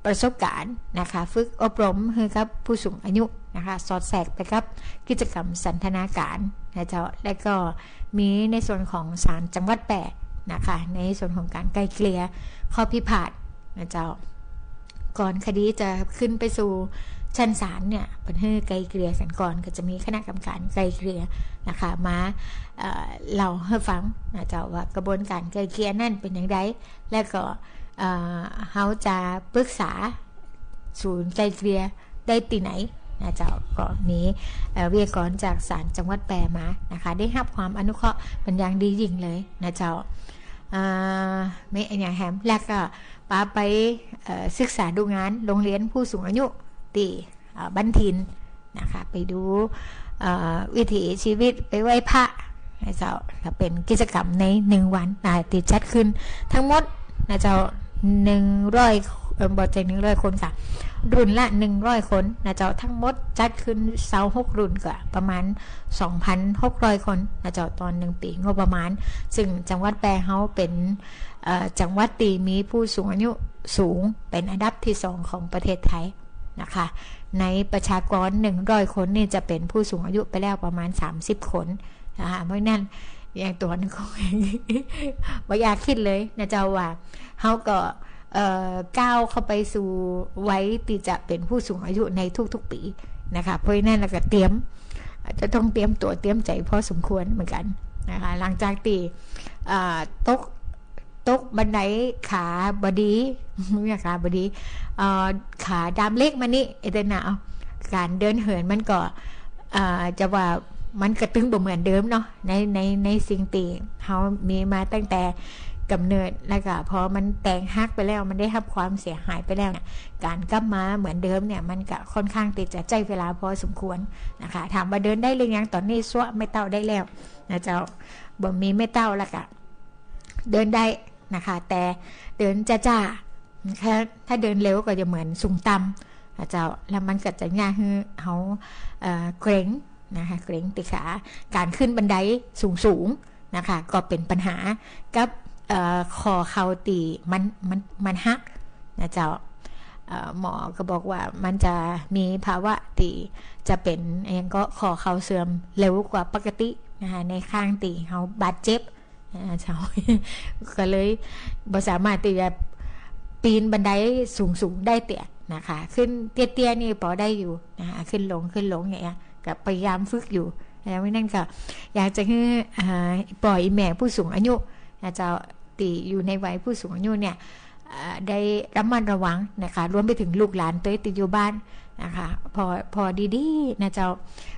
ประสบการณ์นะคะฝึกอบรมให้กับผู้สูงอายุนะคะสอดแทรกไปกับกิจกรรมสันทนาการนะเจ้าและก็มีในส่วนของศาลจังหวัดแปรนะคะในส่วนของการไกล่เกลี่ยข้อพิพาทนะเจ้าก่อนคดีจะขึ้นไปสู่ชั้นศาลเนี่ยเป็นให้ไกล่เกลี่ยกันก่อนก็จะมีคณะกรรมการไกล่เกลี่ยนะคะมาเล่าให้ฟังนะเจ้าว่ากระบวนการไกล่เกลี่ยนั่นเป็นอย่างไรและก็เขาจะปรึกษา ศูนย์ไกลเกลี่ยได้ที่ไหนนะเจ้าก็มีวิทยากรจากศาลจังหวัดแปรมานะคะได้รับความอนุเคราะห์เป็นอย่างดียิ่งเลยนะเจ้าไม่อย่างแฮมแล้วก็ป้าไปศึกษาดูงานโรงเรียนผู้สูงอายุที่บ้านทินนะคะไปดูวิถีชีวิตไปไหว้พระนะเจ้าเป็นกิจกรรมใน1วันนะที่จัดขึ้นทั้งหมดนะเจ้า100บอกใจ100คนค่ะรุ่นละ100คนนะเจ้าทั้งหมดจัดขึ้น26รุ่นก็ประมาณ 2,600 คนนะเจ้าตอน1ปีงบประมาณซึ่งจังหวัดแปรเฮาเป็นจังหวัดที่มีผู้สูงอายุสูงเป็นอันดับที่2ของประเทศไทยนะคะในประชากร100คนนี่จะเป็นผู้สูงอายุไปแล้วประมาณ30คนนะคะเพราะนั้นอย่างตัวนึงก็ไม่อยากคิดเลยนะเจ้าว่าเฮาก็ก้าวเข้าไปสู่ไว้ที่จะเป็นผู้สูงอายุในทุกๆปีนะคะเพราะนั้นเราก็จะต้องเตรียมตัวเตรียมใจพอสมควรเหมือนกันนะคะหลังจากที่ตกบันไดขาบดีไม่ขาบดีขาดามเล็กมานี่เอเดนาการเดินเหินมันก็จะว่ามันกระตึงบ่เหมือนเดิมเนาะในสิ่งที่เขามีมาตั้งแต่กำเนิดแล้วก็พอมันแตงหักไปแล้วมันได้รับความเสียหายไปแล้วเนี่ยการกลับมาเหมือนเดิมเนี่ยมันก็ค่อนข้างติดจะใจเวลาพอสมควรนะคะถามว่าเดินได้หรือยังตอนนี้ซัวไม่เต้าได้แล้วนะเจ้าบ่มีไม่เต้าแล้วก็เดินได้นะคะแต่เดินจ้าถ้าเดินเร็วก็จะเหมือนสูงต่ำนะเจ้าแล้วมันก็จะยากให้เขาเกร็งนะคะเกร็งติขาการขึ้นบันไดสูงนะคะก็เป็นปัญหากับคอเข่าตีมันหักนะเจ้าหมอก็บอกว่ามันจะมีภาวะตีจะเป็นอย่างก็คอเข่าเสื่อมเร็วกว่าปกตินะคะในข้างตีเขาบาดเจ็บเจ้าก็เลยบ่สามารถที่จะปีนบันไดสูงได้เตี่ยนะคะขึ้นเตี้ยๆนี่พอได้อยู่นะคะขึ้นลงอย่างเงี้ยก็พยายามฝึกอยู่แล้วนั่นก็อยากจะให้ปล่อยแม่ผู้สูงอายุนะเจ้าตีอยู่ในวัยผู้สูงอายุเนี่ยได้ระมัดระวังนะคะรวมไปถึงลูกหลานตัวติดอยู่บ้านนะคะพอดีๆนะเจ้า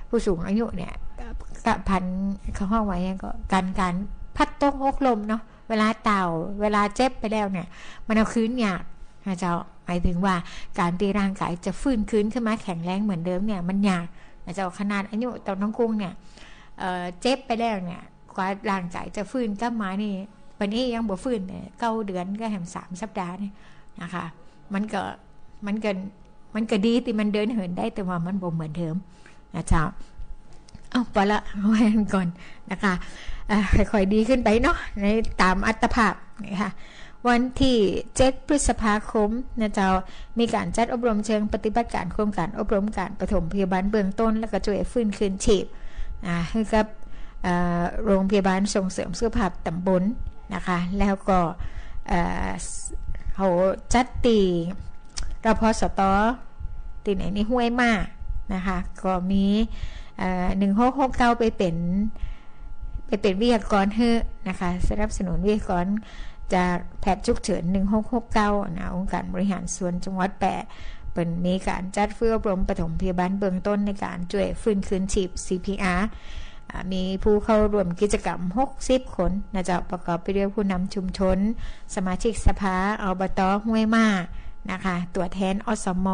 ผู้สูงอายุเนี่ยกะพันเข้าห้องไว้ก็การพัดต้องอกลมเนาะเวลาเจ็บไปแล้วเนี่ยมันเอาคืนยากนะเจ้าหมายถึงว่าการที่ร่างกายจะฟื้นคืนขึ้นมาแข็งแรงเหมือนเดิมเนี่ยมันยากนะเจ้าขนาดอายุตอนน้องกุ้งเนี่ยเจ็บไปแล้วเนี่ยกว่าร่างกายจะฟื้นกลับมานี่วันนี้ยังบ่ฟื้นเนี่ย9 เดือนก็แหม3 สัปดาห์นี่นะคะมันก็ดีที่มันเดินเหินได้แต่ว่ามันบ่เหมือนเดิมนะเจ้าเอาไปละเอาไว้ก่อนนะคะค่อยๆดีขึ้นไปเนาะในตามอัตภาพนะคะวันที่7 พฤษภาคมนะเจ้ามีการจัดอบรมเชิงปฏิบัติการโครงการอบรมการปฐมพยาบาลเบื้องต้นแล้วก็ช่วยฟื้นคืนชีพให้กับโรงพยาบาลส่งเสริมสุขภาพตำบลนะคะแล้วก็เขาจัดตีรพสตตีไหนนี่ห้วยมากนะคะก็มี1669ไปเป็นวิทยากรเฮนะคะสนับสนุนวิทยากรจากแพทย์ฉุกเฉิน1669นะองค์การบริหารส่วนจังหวัดแปะเป็นมีการจัดฝึกอบรมปฐมพยาบาลเบื้องต้นในการช่วยฟื้นคืนชีพ CPR มีผู้เข้าร่วมกิจกรรม60 คนนะจะประกอบไปด้วยผู้นำชุมชนสมาชิกสภาอบต.ห้วยมานะคะตัวแทนอสม.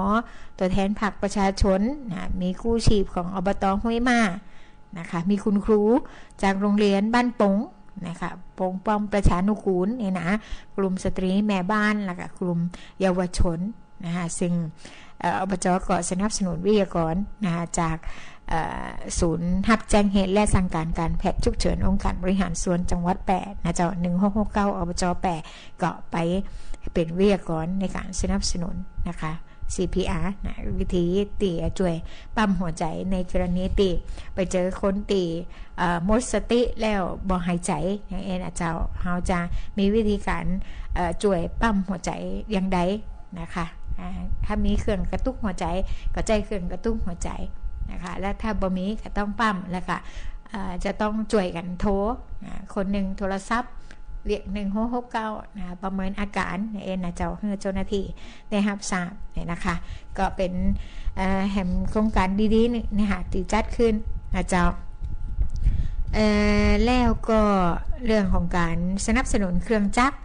ตัวแทนภาคประชาชนนะมีกู้ชีพของอบต.ห้วยมานะคะมีคุณครูจากโรงเรียนบ้านปงนะคะปงป้อมประชานุกูลนี่นะกลุ่มสตรีแม่บ้านแล้วก็กลุ่มเยาวชนนะคะซึ่งอบจ.ก็สนับสนุนวิทยากรนะคะจากศูนย์รับแจ้งเหตุและสั่งการการแพทย์ฉุกเฉินองค์การบริหารส่วนจังหวัดแปะนะเจ้า1669อบจ.แปะก็ไปเป็นวิทยากรในการสนับสนุนนะคะ CPR นะวิธีตีช่วยปั๊มหัวใจในกรณีตีไปเจอคนตีหมดสติแล้วบ่หายใจอย่างเอ็นเจ้าเขาจะมีวิธีการช่วยปั๊มหัวใจอย่างใดนะคะถ้ามีเครื่องกระตุกหัวใจก็ใจเครื่องกระตุกหัวใจนะคะและถ้าบ่มีก็ต้องปั๊มแล้วก็จะต้องช่วยกันโทรคนหนึ่งโทรศัพท์ เรียก1669นะประเมินอาการเอ็นนะเจ้าให้เจ้าหน้าที่ได้รับทราบเนี่ยนะคะก็เป็นแห่งโครงการดีๆนี่ค่ะที่จัดขึ้นนะเจ้าแล้วก็เรื่องของการสนับสนุนเครื่องจักร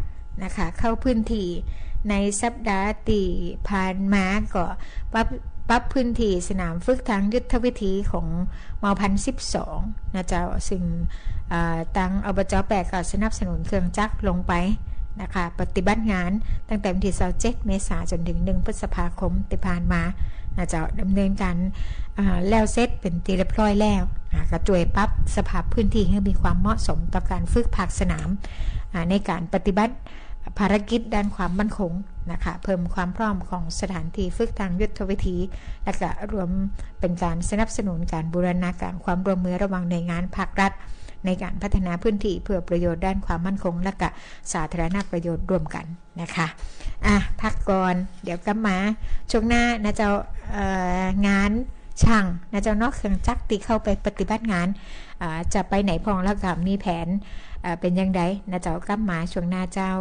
นะคะเข้าพื้นที่ในสัปดาห์ที่ผ่านมาก็ปรับพื้นที่สนามฝึกทางยุทธวิธีของม.1012นะเจ้าซึ่งตั้งอบจแปก็สนับสนุนเครื่องจักรลงไปนะคะปฏิบัติงานตั้งแต่วันที่27เมษายนจนถึง1พฤษภาคมที่ผ่านมานะเจ้าดำเนินการแล้วเสร็จเป็นที่เรียบร้อยแล้วก็ช่วยปรับสภาพพื้นที่ให้มีความเหมาะสมต่อการฝึกภาคสนามในการปฏิบัติภารกิจด้านความมั่นคงนะคะเพิ่มความพร้อมของสถานที่ฝึกทางยุทธวิธีและก็รวมเป็นการสนับสนุนการบูรณาการความร่วมมือระหว่างหน่วยงานภาครัฐในการพัฒนาพื้นที่เพื่อประโยชน์ด้านความมั่นคงและก็สาธารณประโยชน์ร่วมกันนะคะพักก่อนเดี๋ยวกลับมาช่วงหน้านะเจ้างานช่างนะเจ้านอกเครื่องจักรที่เข้าไปปฏิบัติงานจะไปไหนพองแล้วกับมีแผนเป็นยังไงนะเจ้ากลับมาช่วงหน้าเจ้า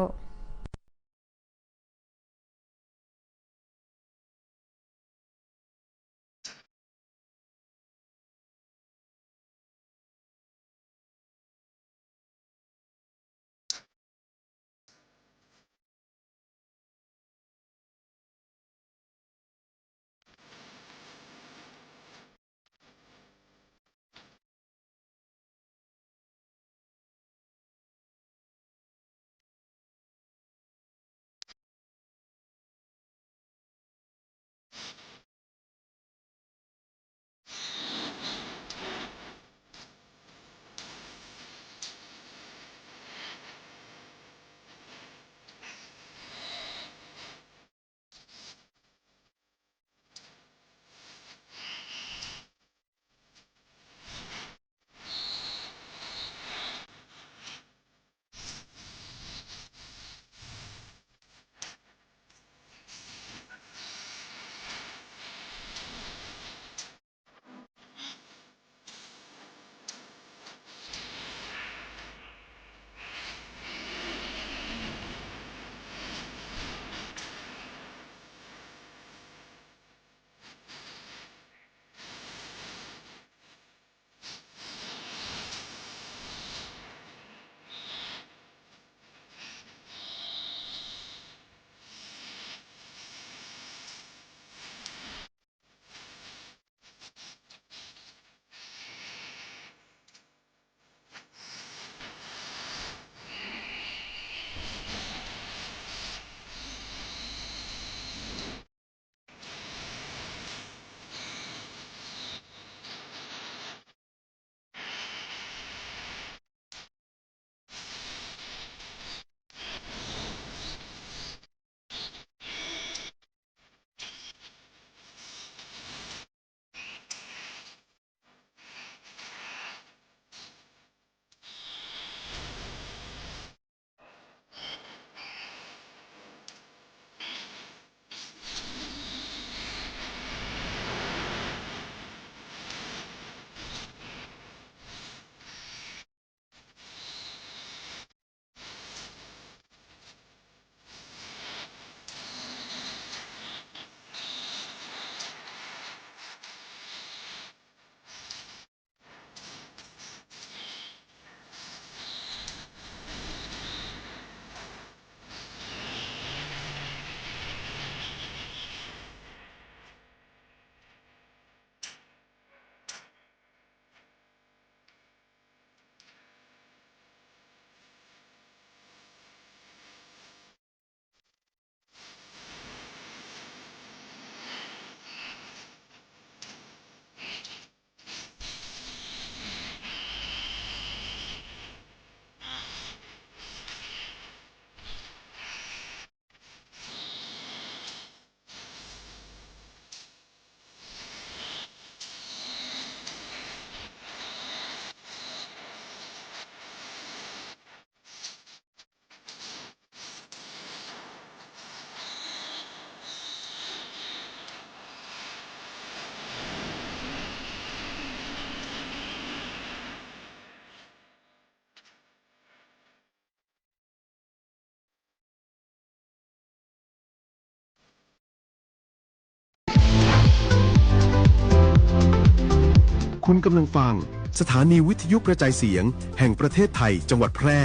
คุณกำลังฟังสถานีวิทยุกระจายเสียงแห่งประเทศไทยจังหวัดแพร่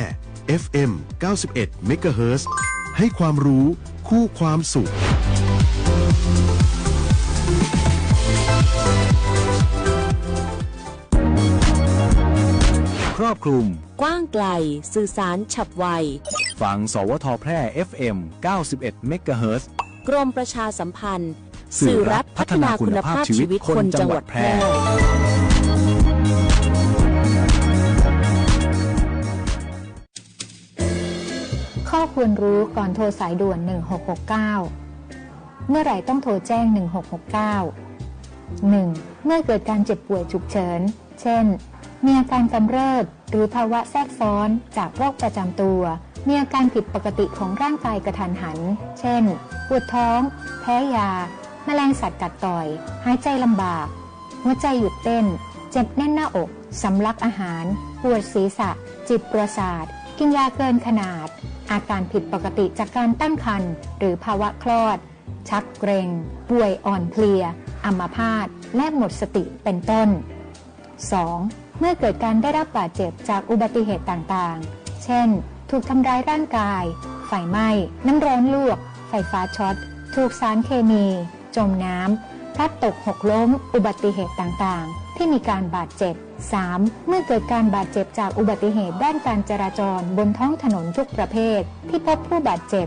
FM 91 MHz ให้ความรู้คู่ความสุข
ครอบคลุม
กว้างไกลสื่อสารฉับไว
ฟังสวทแพร่ FM 91 MHz
กรมประชาสัมพันธ์สื่อรัฐพัฒนาคุณภาพชีวิตคนจังหวัดแพร่
ข้อควรรู้ก่อนโทรสายด่วน1669เมื่อไหร่ต้องโทรแจ้ง1669 1. เมื่อเกิดการเจ็บป่วยฉุกเฉินเช่นมีอาการกำเริบหรือภาวะแทรกซ้อนจากโรคประจำตัวมีอาการผิดปกติของร่างกายกระทันหันเช่นปวดท้องแพ้ยาแมลงสัตว์กัดต่อยหายใจลำบากหัวใจหยุดเต้นเจ็บแน่นหน้าอกสำลักอาหารปวดศีรษะจิตประสาทกินยาเกินขนาดอาการผิดปกติจากการตั้งครรภ์หรือภาวะคลอดชักเกร็งป่วยอ่อนเพลียอัมพาตและหมดสติเป็นต้น 2. เมื่อเกิดการได้รับบาดเจ็บจากอุบัติเหตุต่างๆเช่นถูกทำร้ายร่างกายไฟไหม้น้ำร้อนลวกไฟฟ้าช็อตถูกสารเคมีจมน้ำพลัดตกหกล้มอุบัติเหตุต่างๆที่มีการบาดเจ็บ 3. เมื่อเกิดการบาดเจ็บจากอุบัติเหตุด้านการจราจรบนท้องถนนทุกประเภทที่พบผู้บาดเจ็บ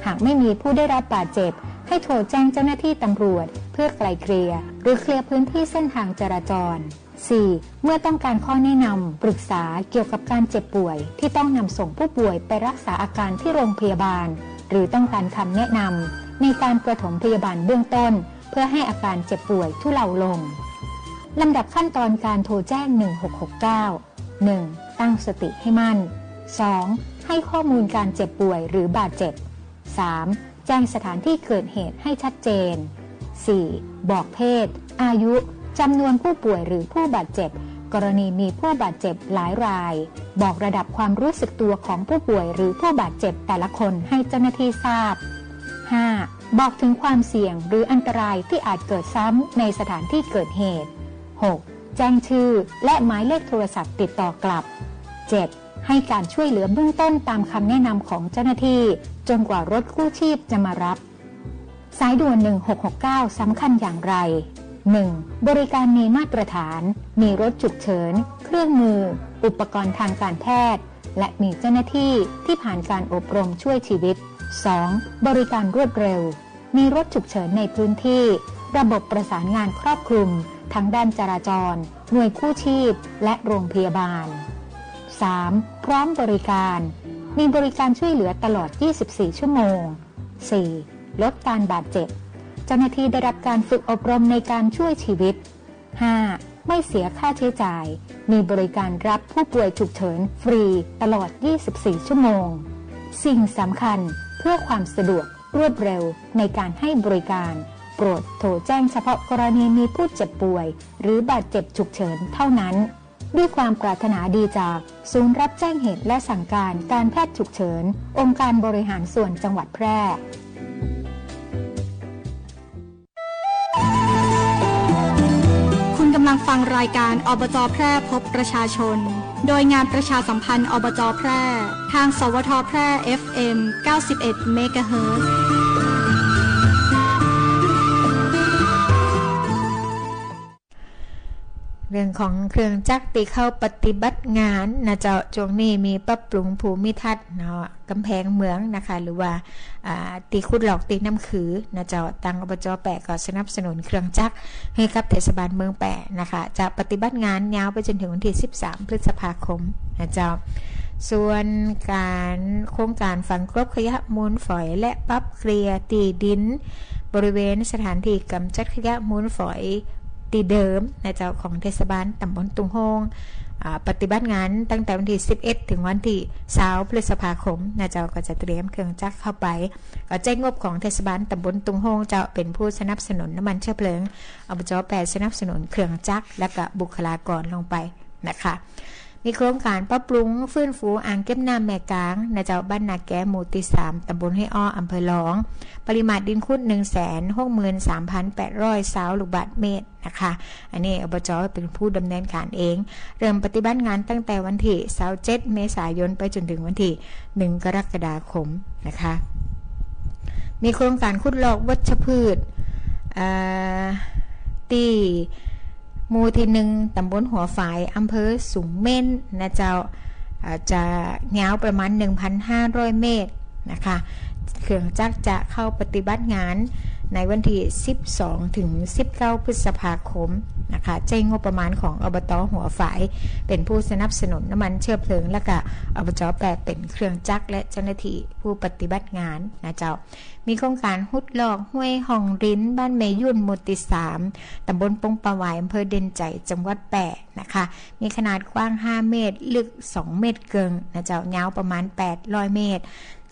หากไม่มีผู้ได้รับบาดเจ็บให้โทรแจ้งเจ้าหน้าที่ตำรวจเพื่อไกล่เกลี่ยหรือเคลียร์พื้นที่เส้นทางจราจร 4. เมื่อต้องการข้อแนะนำปรึกษาเกี่ยวกับการเจ็บป่วยที่ต้องนำส่งผู้ป่วยไปรักษาอาการที่โรงพยาบาลหรือต้องการคำแนะนำในการปฐมพยาบาลเบื้องต้นเพื่อให้อาการเจ็บป่วยทุเลาลงลำดับขั้นตอนการโทรแจ้ง1669 1. ตั้งสติให้มั่น 2. ให้ข้อมูลการเจ็บป่วยหรือบาดเจ็บ 3. แจ้งสถานที่เกิดเหตุให้ชัดเจน 4. บอกเพศอายุจำนวนผู้ป่วยหรือผู้บาดเจ็บกรณีมีผู้บาดเจ็บหลายรายบอกระดับความรู้สึกตัวของผู้ป่วยหรือผู้บาดเจ็บแต่ละคนให้เจ้าหน้าที่ทราบ 5. บอกถึงความเสี่ยงหรืออันตรายที่อาจเกิดซ้ำในสถานที่เกิดเหตุ 6. แจ้งชื่อและหมายเลขโทรศัพท์ติดต่อกลับ 7. ให้การช่วยเหลือเบื้องต้นตามคำแนะนำของเจ้าหน้าที่จนกว่ารถกู้ชีพจะมารับสายด่วน1669สำคัญอย่างไร 1. บริการมีมาตรฐานมีรถฉุกเฉินเครื่องมืออุปกรณ์ทางการแพทย์และมีเจ้าหน้าที่ที่ผ่านการอบรมช่วยชีวิต 2. บริการรวดเร็วมีรถฉุกเฉินในพื้นที่ระบบประสานงานครอบคลุมทั้งด้านจราจรหน่วยกู้ชีพและโรงพยาบาล 3. พร้อมบริการมีบริการช่วยเหลือตลอด24ชั่วโมง 4. ลดการบาดเจ็บเจ้าหน้าที่ได้รับการฝึกอบรมในการช่วยชีวิต 5. ไม่เสียค่าใช้จ่ายมีบริการรับผู้ป่วยฉุกเฉินฟรีตลอด24ชั่วโมงสิ่งสำคัญเพื่อความสะดวกรวดเร็วในการให้บริการโปรดโทรแจ้งเฉพาะกรณีมีผู้เจ็บป่วยหรือบาดเจ็บฉุกเฉินเท่านั้นด้วยความปรารถนาดีจากศูนย์รับแจ้งเหตุและสั่งการการแพทย์ฉุกเฉินองค์การบริหารส่วนจังหวัดแพร่คุณกำลังฟังรายการอบจ.แพร่พบประชาชนโดยงานประชาสัมพันธ์อบจ.แพร่ทางสวทแพร่ FM 91 MHz
เรื่องของเครื่องจักรที่เข้าปฏิบัติงานนะเจ้าช่วงนี้มีปรับปรุงภูมิทัศน์เนาะกำแพงเมืองนะคะหรือว่าตีขุดหลอกตีน้ำขือนะเจ้าตังอบจ.แปะก็สนับสนุนเครื่องจักรให้กับเทศบาลเมืองแปะนะคะจะปฏิบัติงานยาวไปจนถึงวันที่13พฤษภาคมนะเจ้าส่วนการโครงการฝังกลบขยะมูลฝอยและปรับเคลียร์ตีดินบริเวณสถานที่กำจัดขยะมูลฝอยตีเดิมนะเจ้าของเทศบาลตำบลตุงโฮงปฏิบัติงานตั้งแต่วันที่11ถึงวันที่20พฤษภาคมนะเจ้าก็จะเตรียมเครื่องจักรเข้าไปก็แจ้งงบของเทศบาลตำบลตุงโฮงจะเป็นผู้สนับสนุนน้ำมันเชื้อเพลิงอบจ.แปดสนับสนุนเครื่องจักรและก็บุคลากรลงไปนะคะ มีโครงการปรับปรุงฟื้นฟูอ่างเก็บน้ำแม่กลางในเจ้าบ้านนาแก้หมู่ที่3ตำบลห้วยอ้ออำเภอหลองปริมาตรดินขุด 163,820 ลูกบาศก์เมตรนะคะอันนี้อบจ.เป็นผู้ดำเนินการเองเริ่มปฏิบัติงานตั้งแต่วันที่27 เมษายนไปจนถึงวันที่1 กรกฎาคมนะคะมีโครงการขุดลอกวัชพืชที่หมู่ที่1ตำบลหัวฝายอำเภอสูงเม่นนะเจ้าจะยาวประมาณ 1,500 เมตรนะคะเครื่องจักรจะเข้าปฏิบัติงานในวันที่12ถึง19พฤษภาคมนะคะใช้งบประมาณของอบต.หัวฝายเป็นผู้สนับสนุนน้ำมันเชื้อเพลิงและก็อบจ.แปดเป็นเครื่องจักรและเจ้าหน้าที่ผู้ปฏิบัติงานนะเจ้ามีโครงการหุดลอกห้วยหองริ้นบ้านเมยุ่นหมู่ที่3ตำบลปงปะหวายอำเภอเด่นใจจังหวัดแปะนะคะมีขนาดกว้าง5เมตรลึก2เมตรเกิงนะเจ้ายาวประมาณ800เมตร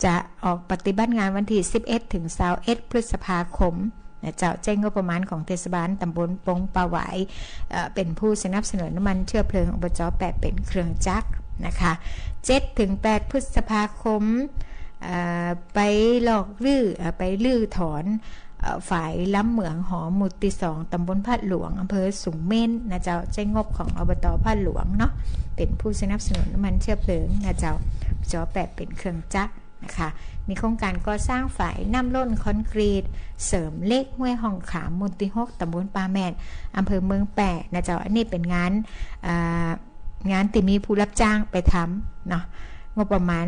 จะออกปฏิบัติงานวันที่11ถึง21พฤษภาคมนะเจ้าแจ้งงบประมาณของเทศบาลตำบลปงปะหวายเป็นผู้สนับสนุนน้ำมันเชื้อเพลิงอบจ.แปดเป็นเครื่องจักรนะคะ7ถึง8พฤษภาคมไปหลอกไปลื้อถอนฝ่ายล้ำเหมืองหอหมู่ที่2ตำบลพาดหลวงอำเภอสูงเม่นนะเจ้าใช้งบของอบต.พาดหลวงเนาะเป็นผู้สนับสนุนน้ำมันเชื้อเพลิงนะเจ้าจอแปดเป็นเครื่องจักรนะคะมีโครงการก่อสร้างฝ่ายน้ำล้นคอนกรีตเสริมเล็กห้วยห้องขามหมู่ที่6ตำบลปาแมนอำเภอเมืองแปะนะเจ้าอันนี้เป็นงานที่มีผู้รับจ้างไปทำเนาะงบประมาณ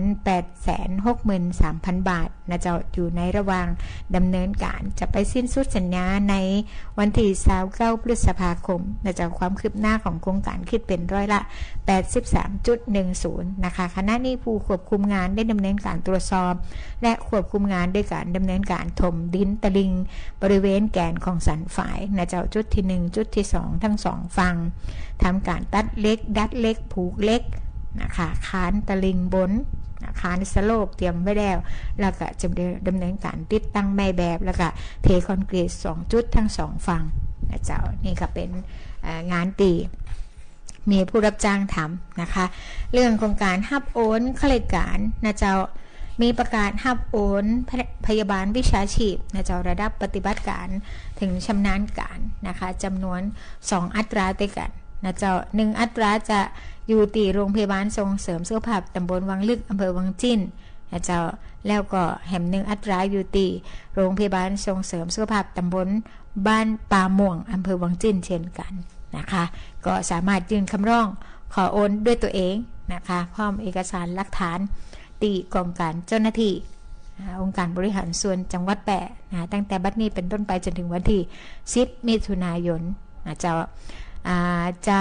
863,000 บาทนะเจ้าอยู่ในระหว่างดำเนินการจะไปสิ้นสุดสัญญาในวันที่29พฤษภาคมนะเจ้าความคืบหน้าของโครงการคิดเป็นร้อยละ 83.10 นะคะขณะนี้ผู้ควบคุมงานได้ดำเนินการตรวจสอบและควบคุมงานด้วยการดำเนินการถมดินตะลิงบริเวณแกนของสันฝายนะเจ้าจุดที่1จุดที่2ทั้ง2ฝั่งทำการตัดเล็กดัดเล็กผูกเล็กนะคะคานตะลิงบนคานสโลปเตรียมไว้แล้วก็จะดำเนินการติดตั้งแม่แบบแล้วก็เทคอนกรีต2จุดทั้ง2ฝั่งนะเจ้านี่ก็เป็นงานตีมีผู้รับจ้างทำนะคะเรื่องของการฮับโอนข้าราชการนะเจ้ามีประกาศฮับโอนพยาบาลวิชาชีพนะเจ้าระดับปฏิบัติการถึงชำนาญการนะคะจำนวน2อัตราด้วยกันนะเจ้า1อัตราจะอยู่ที่โรงพยาบาลส่งเสริมสุขภาพตำบลวังลึกอำเภอวังจิ้นนะเจ้าแล้วก็แห่ง1อัตราอยู่ที่โรงพยาบาลส่งเสริมสุขภาพตำบลบ้านป่าม่วงอำเภอวังจิ้นเช่นกันนะคะก็สามารถยื่นคำร้องขอโอนด้วยตัวเองนะคะพร้อมเอกสารหลักฐานตีกองการเจ้าหน้าที่องค์การบริหารส่วนจังหวัดแปะนะตั้งแต่บัดนี้เป็นต้นไปจนถึงวันที่10มิถุนายนนะเจ้าจะ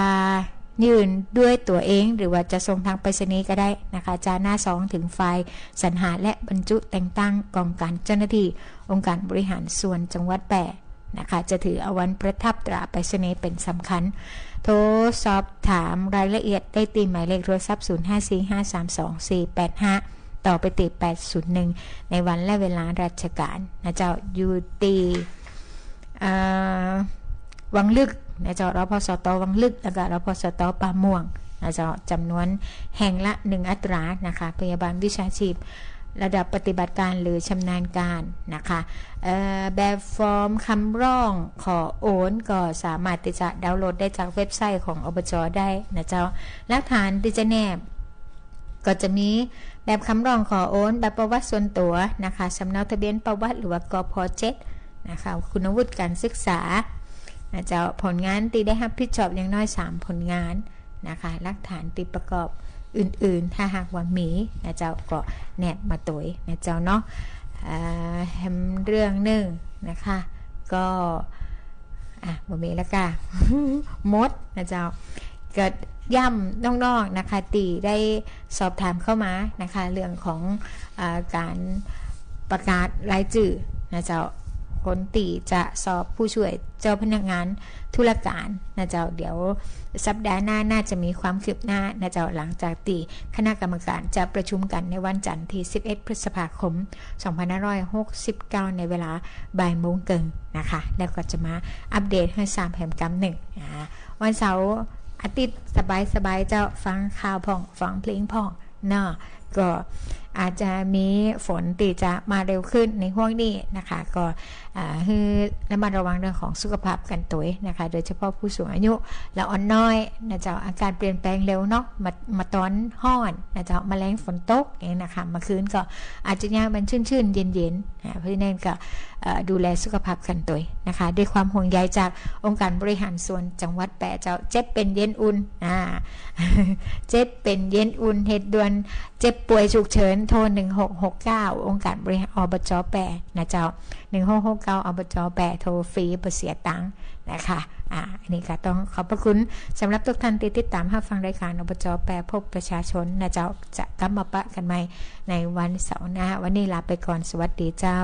ยื่นด้วยตัวเองหรือว่าจะส่งทางไปรษณีย์ก็ได้นะคะจาหน้า2ถึงไฟล์สรรหาและบรรจุแต่งตั้งกองการเจ้าหน้าที่องค์การบริหารส่วนจังหวัดแปะนะคะจะถือเอาวันประทับตราไปรษณีย์เป็นสำคัญโทรสอบถามรายละเอียดได้ตีหมายเลขโทรศัพท์0545324485ต่อไปตี801ในวันและเวลาราชการนะเจ้าอยู่ตีวังลึกนะเจ้ารพสตวังลึกแล้วก็รพสตป่าม่วงนะเจ้าจำนวนแห่งละ1อัตรานะคะพยาบาลวิชาชีพระดับปฏิบัติการหรือชำนาญการนะคะแบบฟอร์มคำร้องขอโอนก็สามารถที่จะดาวน์โหลดได้จากเว็บไซต์ของอบจ.ได้นะเจ้าหลักฐานที่จะแนบก็จะมีแบบคำร้องขอโอนแบบประวัติส่วนตัวนะคะสำเนาทะเบียนประวัติหรือว่ากพ.7นะคะคุณวุฒิการศึกษานะเจ้าผลงานที่ได้รับผิดชอบอย่างน้อย3ผลงานนะคะหลักฐานที่ประกอบอื่นๆถ้าหากว่ามีนะเจ้าก็แนบมาตัวนะเจ้าเนาะเรื่องหนึ่งนะคะก็บ่มีแล้วค่ะ มดนะเจ้าเกิดย่ำน้องๆนะคะตีได้สอบถามเข้ามานะคะเรื่องของการประกาศรายชื่อนะเจ้าคนตีจะสอบผู้ช่วยเจ้าพนักงานธุรการนะเจ้าเดี๋ยวสัปดาห์หน้าน่าจะมีความคืบหน้านะเจ้าหลังจากตีคณะกรรมการจะประชุมกันในวันจันทร์ที่11พฤษภาคม2569ในเวลาบ่ายโมงครึ่งนะคะแล้วก็จะมาอัปเดตให้ทราบแผนการ1วันเสาร์ อาทิตย์สบายๆเจ้าฟังข่าวพ่องฟังเพลงพ่องเนาะก็อาจจะมีฝนตีจะมาเร็วขึ้นในห้วงนี้นะคะก็คือระมัดระวังเรื่องของสุขภาพกันตัวนะคะโดยเฉพาะผู้สูงอายุและอ่อนน้อยนะเจ้าอาการเปลี่ยนแปลงเร็วเนาะมาตอนห้อนนะเจ้าแมลงฝนตกอย่างนี้นะคะเมื่อคืนก็อาจจะยังมันชื้นๆเย็นๆเพราะฉะนั้นก็ดูแลสุขภาพกันตัวนะคะด้วยความห่วงใยจากองค์การบริหารส่วนจังหวัดแปะเจ้าเจ็บเป็นเย็นอุ่นเจ็บเป็นเย็นอุ่นเหตุด่วนเจ็บป่วยฉุกเฉินโทร1669องค์การบริหารอบจแปะนะเจ้า1669อบจแปะโทรฟรีบ่เสียตังค์นะคะอันนี้ก็ต้องขอบพระคุณสำหรับทุกท่านที่ติดตามรับฟังรายการอบจแปะพบประชาชนนะเจ้าจะกลับมาปะกันใหม่ในวันเสาร์หน้าวันนี้ลาไปก่อนสวัสดีเจ้า